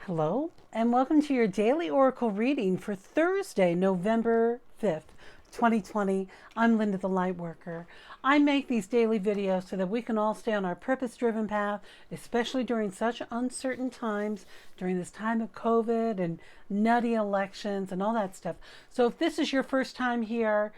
Hello, and welcome to your daily oracle reading for Thursday, November 5th, 2020. I'm Linda the Lightworker. I make these daily videos so that we can all stay on our purpose-driven path, especially during such uncertain times, during this time of COVID and nutty elections and all that stuff. So if this is your first time here,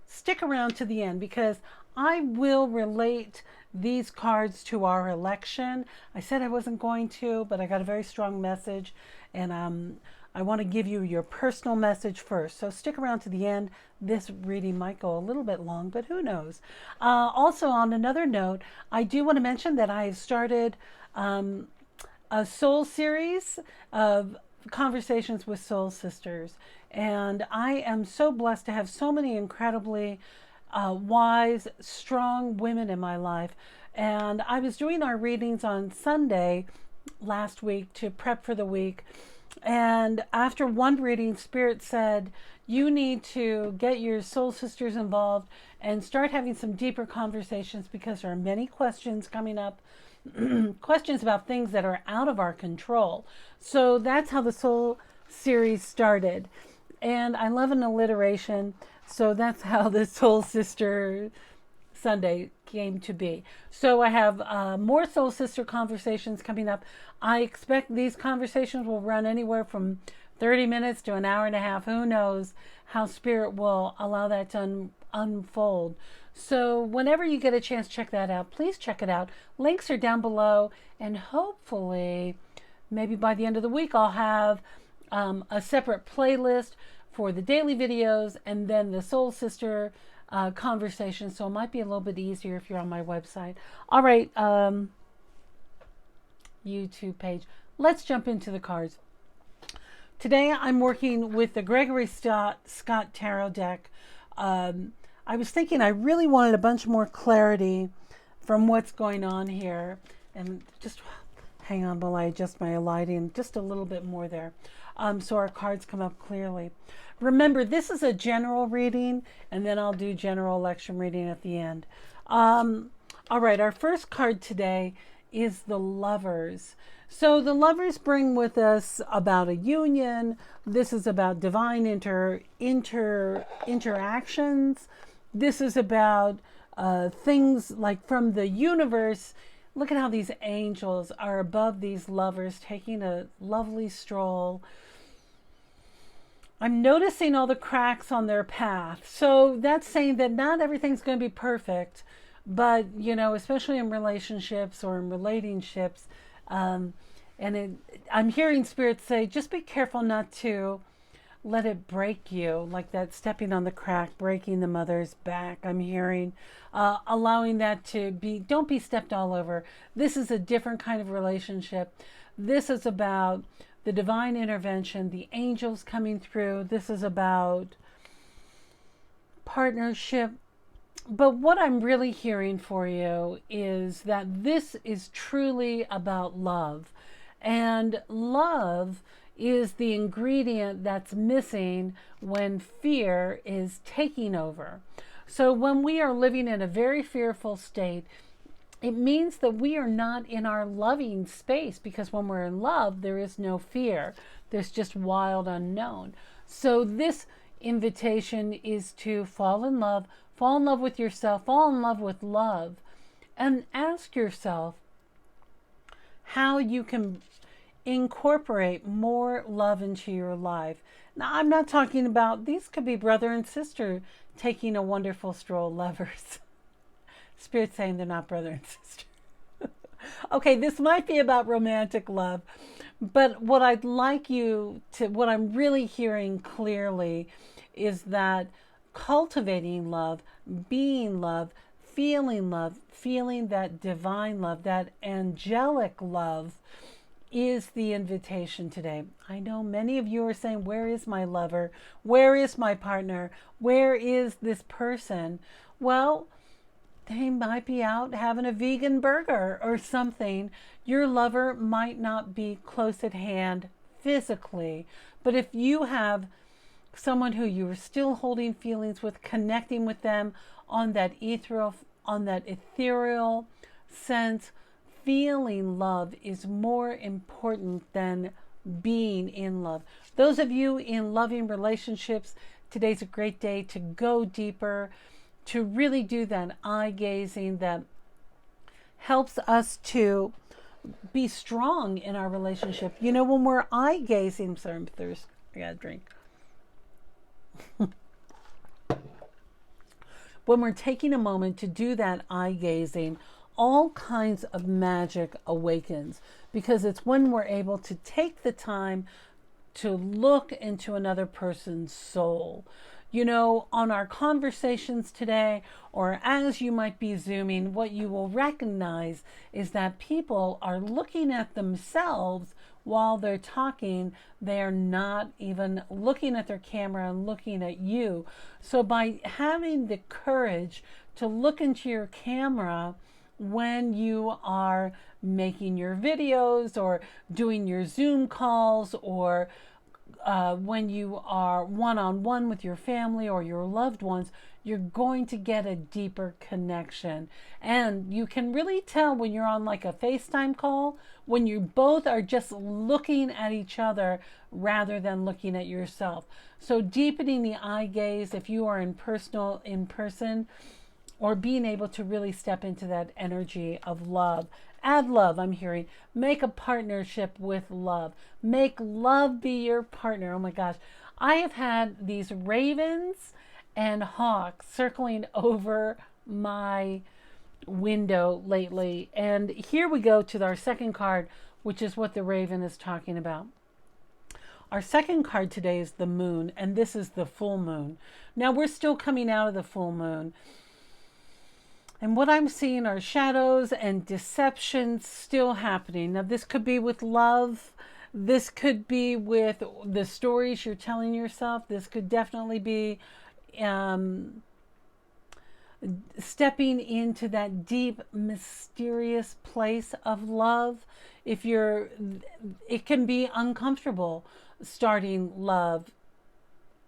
stick around to the end because I will relate these cards to our election. I said I wasn't going to, but I got a very strong message, and I want to give you your personal message first. So stick around to the end. This reading might go a little bit long, but who knows? Also, on another note, I do want to mention that I have started a soul series of conversations with soul sisters, and I am so blessed to have so many incredibly wise, strong women in my life. And I was doing our readings on Sunday last week to prep for the week. And after one reading, Spirit said, you need to get your soul sisters involved and start having some deeper conversations because there are many questions coming up, questions about things that are out of our control. So that's how the soul series started. And I love an alliteration. So that's how the Soul Sister Sunday came to be. So I have more Soul Sister conversations coming up. I expect these conversations will run anywhere from 30 minutes to an hour and a half. Who knows how Spirit will allow that to unfold. So whenever you get a chance, check that out. Please check it out. Links are down below. And hopefully, maybe by the end of the week, I'll have a separate playlist for the daily videos and then the Soul Sister conversation. So it might be a little bit easier if you're on my website. All right, YouTube page. Let's jump into the cards. Today I'm working with the Gregory Scott Tarot deck. I was thinking I really wanted a bunch more clarity from what's going on here. And just hang on while I adjust my lighting just a little bit more there. So our cards come up clearly. Remember, this is a general reading, and then I'll do general election reading at the end. All right, our first card today is the Lovers. So the Lovers bring with us about a union. This is about divine interactions. This is about things like from the universe. Look at how these angels are above these lovers taking a lovely stroll. I'm noticing all the cracks on their path. So that's saying that not everything's going to be perfect, but, you know, especially in relationships or in relationships. I'm hearing Spirit say, just be careful not to let it break you, like that stepping on the crack, breaking the mother's back. I'm hearing, allowing that to be, don't be stepped all over. This is a different kind of relationship. This is about the divine intervention, the angels coming through. This is about partnership. But what I'm really hearing for you is that this is truly about love. And love is the ingredient that's missing when fear is taking over. So when we are living in a very fearful state, it means that we are not in our loving space, because when we're in love, there is no fear. There's just wild unknown. So this invitation is to fall in love with yourself, fall in love with love, and ask yourself how you can incorporate more love into your life. Now, I'm not talking about, these could be brother and sister taking a wonderful stroll, lovers. Spirit saying they're not brother and sister. Okay, this might be about romantic love, but what I'd like you to, what I'm really hearing clearly is that cultivating love, being love, feeling that divine love, that angelic love is the invitation today. I know many of you are saying, where is my lover? Where is my partner? Where is this person? Well, they might be out having a vegan burger or something. Your lover might not be close at hand physically, but if you have someone who you are still holding feelings with, connecting with them on that ethereal sense, feeling love is more important than being in love. Those of you in loving relationships, today's a great day to go deeper, to really do that eye gazing that helps us to be strong in our relationship. You know, when we're eye gazing, sorry, I'm thirsty. I got a drink. When we're taking a moment to do that eye gazing, all kinds of magic awakens, because it's when we're able to take the time to look into another person's soul. You know, on our conversations today, or as you might be Zooming, what you will recognize is that people are looking at themselves while they're talking. They're not even looking at their camera and looking at you. So by having the courage to look into your camera when you are making your videos or doing your Zoom calls, or when you are one-on-one with your family or your loved ones, you're going to get a deeper connection. And you can really tell when you're on like a FaceTime call, when you both are just looking at each other rather than looking at yourself. So deepening the eye gaze, if you are in person, or being able to really step into that energy of love. Add love, I'm hearing. Make a partnership with love. Make love be your partner. Oh my gosh. I have had these ravens and hawks circling over my window lately. And here we go to our second card, which is what the raven is talking about. Our second card today is the moon, and this is the full moon. Now we're still coming out of the full moon. And what I'm seeing are shadows and deceptions still happening. Now, this could be with love. This could be with the stories you're telling yourself. This could definitely be stepping into that deep, mysterious place of love. It can be uncomfortable starting love.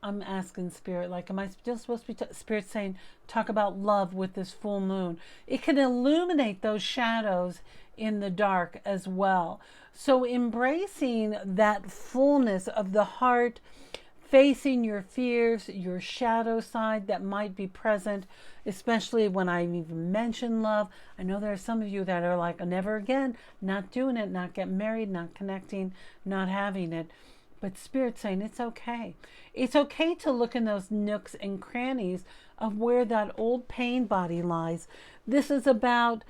I'm asking Spirit, like, am I still supposed to be Spirit saying, talk about love with this full moon? It can illuminate those shadows in the dark as well. So embracing that fullness of the heart, facing your fears, your shadow side that might be present, especially when I even mention love. I know there are some of you that are like, never again, not doing it, not getting married, not connecting, not having it. But Spirit's saying it's okay. It's okay to look in those nooks and crannies of where that old pain body lies. This is about,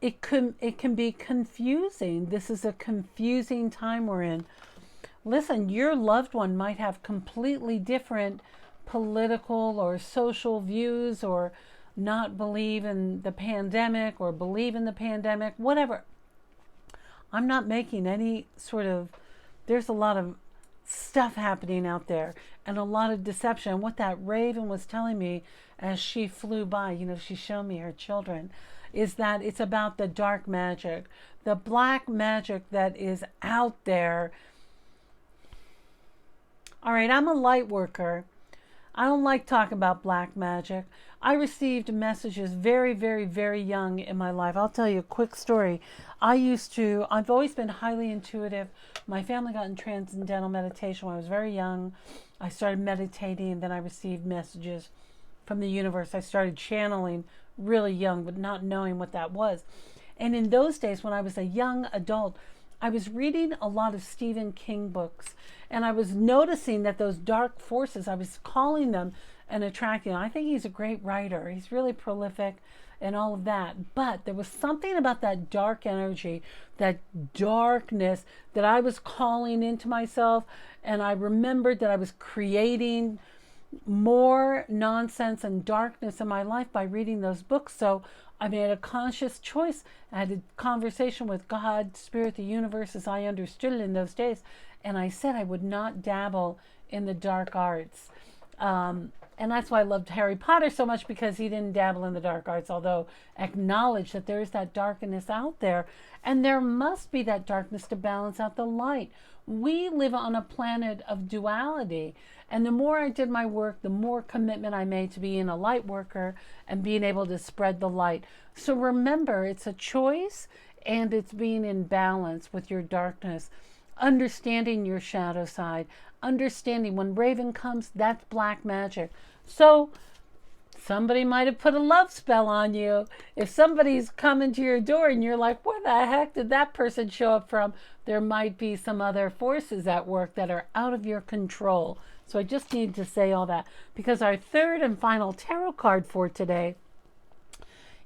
it can be confusing. This is a confusing time we're in. Listen, your loved one might have completely different political or social views, or not believe in the pandemic or believe in the pandemic, whatever. I'm not making any sort of, there's a lot of stuff happening out there and a lot of deception. What that raven was telling me as she flew by, you know, she showed me her children, is that it's about the dark magic, the black magic that is out there. All right, I'm a light worker. I don't like talking about black magic. I received messages very, very, very young in my life. I'll tell you a quick story. I've always been highly intuitive. My family got in transcendental meditation when I was very young. I started meditating, and then I received messages from the universe. I started channeling really young, but not knowing what that was. And in those days, when I was a young adult, I was reading a lot of Stephen King books, and I was noticing that those dark forces, I was calling them and attracting them. I think he's a great writer. He's really prolific and all of that. But there was something about that dark energy, that darkness that I was calling into myself. And I remembered that I was creating more nonsense and darkness in my life by reading those books. So I made a conscious choice. I had a conversation with God, Spirit, the universe, as I understood it in those days. And I said I would not dabble in the dark arts. And that's why I loved Harry Potter so much, because he didn't dabble in the dark arts, although acknowledge that there is that darkness out there. And there must be that darkness to balance out the light. We live on a planet of duality. And the more I did my work, the more commitment I made to being a light worker and being able to spread the light. So remember, it's a choice. and it's being in balance with your darkness, understanding your shadow side, understanding when Raven comes, that's black magic. So somebody might have put a love spell on you. If somebody's coming to your door and you're like, where the heck did that person show up from? There might be some other forces at work that are out of your control. So I just need to say all that, because our third and final tarot card for today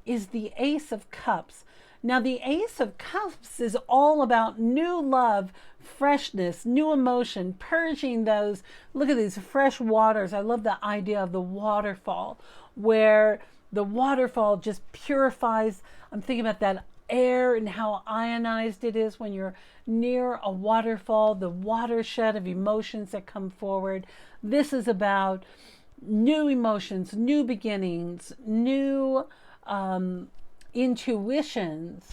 is the Ace of Cups. Now, the Ace of Cups is all about new love, freshness, new emotion, purging those. Look at these fresh waters. I love the idea of the waterfall, where the waterfall just purifies. I'm thinking about that air and how ionized it is when you're near a waterfall, the watershed of emotions that come forward. This is about new emotions, new beginnings, new intuitions,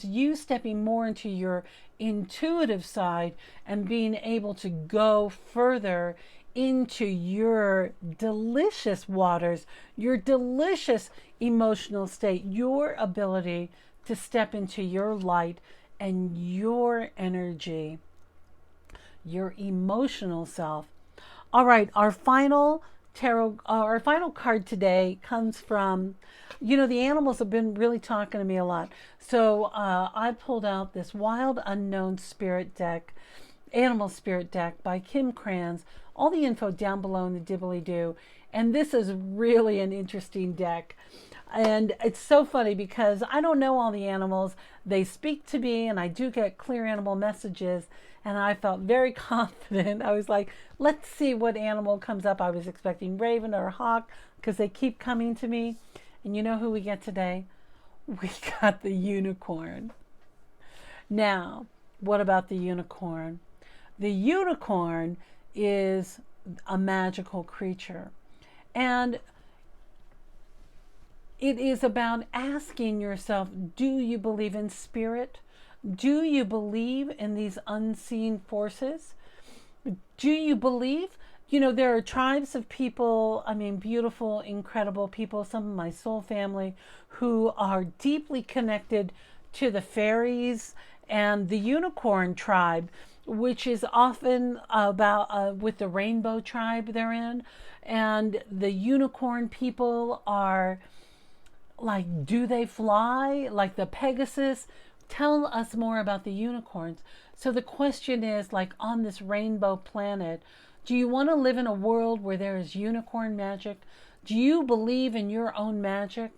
you stepping more into your intuitive side and being able to go further into your delicious waters, your delicious emotional state, your ability to step into your light and your energy, your emotional self. All right, our final card today comes from, the animals have been really talking to me a lot. So I pulled out this Wild Unknown Spirit deck, Animal Spirit deck by Kim Krans. All the info down below in the dibbly-doo. And this is really an interesting deck. And it's so funny because I don't know all the animals. They speak to me and I do get clear animal messages. And I felt very confident. I was like, let's see what animal comes up. I was expecting raven or hawk because they keep coming to me. And you know who we get today? We got the unicorn. Now, what about the unicorn? The unicorn is a magical creature. And it is about asking yourself, do you believe in spirit? Do you believe in these unseen forces? Do you believe? There are tribes of people, beautiful, incredible people, some of my soul family, who are deeply connected to the fairies and the unicorn tribe, which is often about with the rainbow tribe they're in. And the unicorn people are like, do they fly? Like the Pegasus? Tell us more about the unicorns. So the question is, like, on this rainbow planet, do you want to live in a world where there is unicorn magic? Do you believe in your own magic?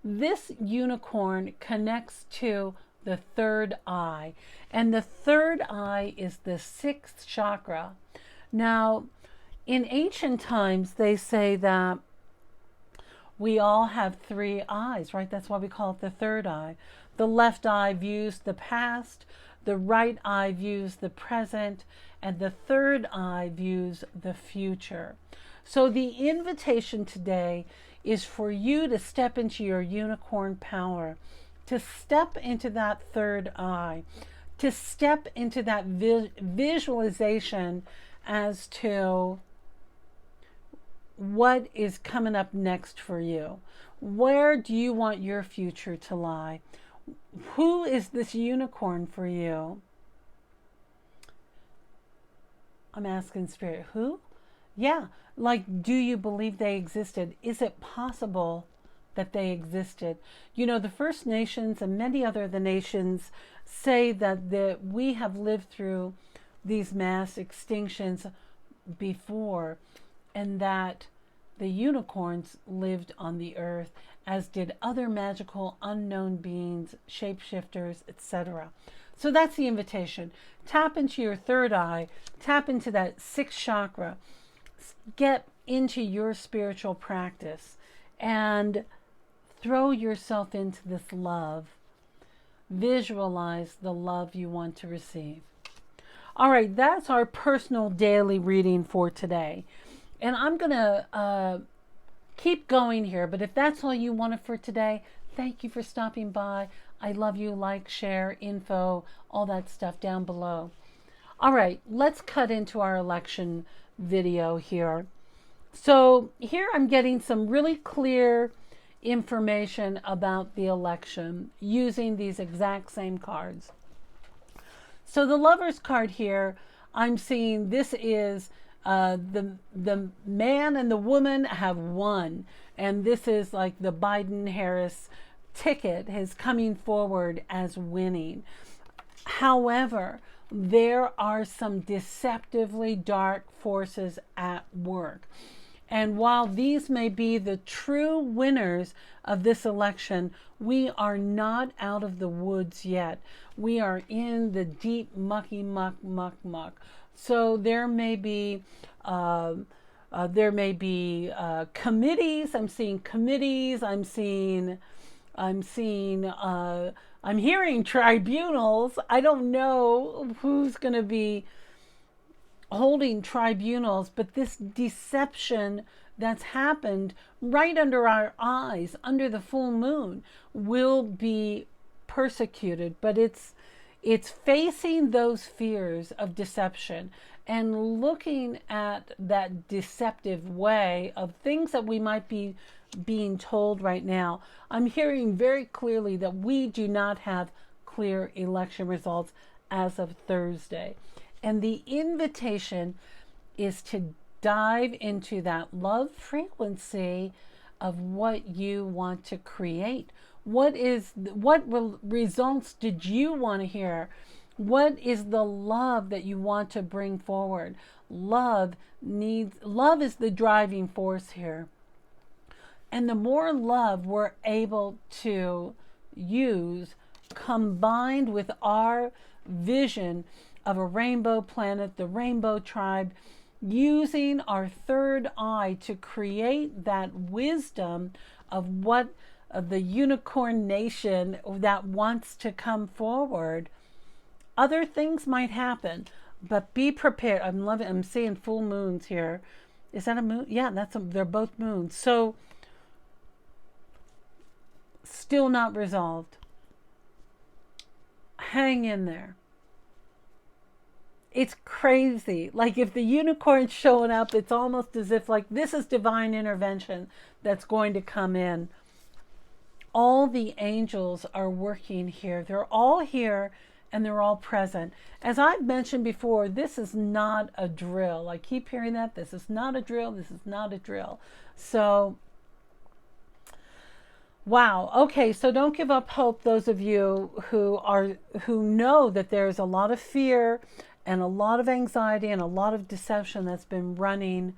This unicorn connects to the third eye. And the third eye is the sixth chakra. Now, in ancient times, they say that we all have three eyes, right? That's why we call it the third eye. The left eye views the past, the right eye views the present, and the third eye views the future. So the invitation today is for you to step into your unicorn power, to step into that third eye, to step into that visualization as to what is coming up next for you. Where do you want your future to lie? Who is this unicorn for you? I'm asking spirit, who? Yeah, like, do you believe they existed? Is it possible that they existed? The First Nations and many other the nations say that we have lived through these mass extinctions before, and that the unicorns lived on the earth, as did other magical unknown beings, shapeshifters, etc. So that's the invitation. Tap into your third eye, tap into that sixth chakra, get into your spiritual practice, and throw yourself into this love. Visualize the love you want to receive. All right, that's our personal daily reading for today. And I'm going to keep going here, but if that's all you wanted for today, thank you for stopping by. I love you. Like, share, info, all that stuff down below. All right, let's cut into our election video here. So here I'm getting some really clear information about the election using these exact same cards. So the Lover's card here, I'm seeing this is the man and the woman have won. And this is like the Biden-Harris ticket is coming forward as winning. However, there are some deceptively dark forces at work. And while these may be the true winners of this election, we are not out of the woods yet. We are in the deep mucky muck. So there may be committees. I'm seeing committees. I'm hearing tribunals. I don't know who's going to be holding tribunals, but this deception that's happened right under our eyes, under the full moon, will be persecuted. But it's facing those fears of deception and looking at that deceptive way of things that we might be being told right now. I'm hearing very clearly that we do not have clear election results as of Thursday. And the invitation is to dive into that love frequency of what you want to create. What results did you want to hear? What is the love that you want to bring forward? Love is the driving force here. And the more love we're able to use, combined with our vision of a rainbow planet, the rainbow tribe, using our third eye to create that wisdom of what the unicorn nation that wants to come forward, other things might happen, but be prepared. I'm seeing full moons here. Is that a moon? Yeah, they're both moons. So still not resolved. Hang in there. It's crazy. Like if the unicorn's showing up, it's almost as if like this is divine intervention that's going to come in. All the angels are working here. They're all here and they're all present. As I've mentioned before, this is not a drill. I keep hearing that. This is not a drill. This is not a drill. So, wow. Okay, so don't give up hope, those of you who know that there's a lot of fear and a lot of anxiety and a lot of deception that's been running.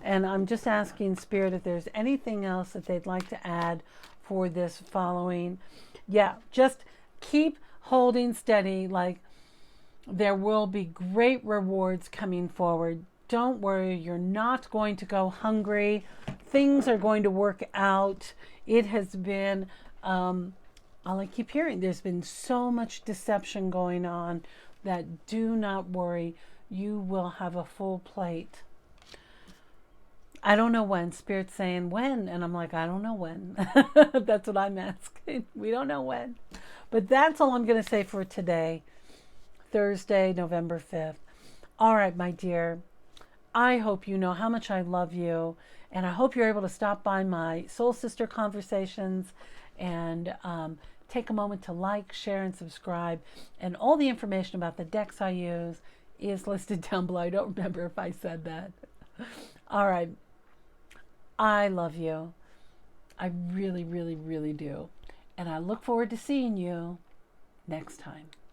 And I'm just asking Spirit if there's anything else that they'd like to add for this following. Yeah, just keep holding steady. Like there will be great rewards coming forward. Don't worry, you're not going to go hungry. Things are going to work out. It has been, all I keep hearing, there's been so much deception going on that do not worry, you will have a full plate. I don't know when. Spirit's saying when, and I'm like, I don't know when. That's what I'm asking. We don't know when. But that's all I'm going to say for today, Thursday, November 5th. All right, my dear. I hope you know how much I love you, and I hope you're able to stop by my Soul Sister Conversations and take a moment to like, share, and subscribe. And all the information about the decks I use is listed down below. I don't remember if I said that. All right. I love you. I really, really, really do. And I look forward to seeing you next time.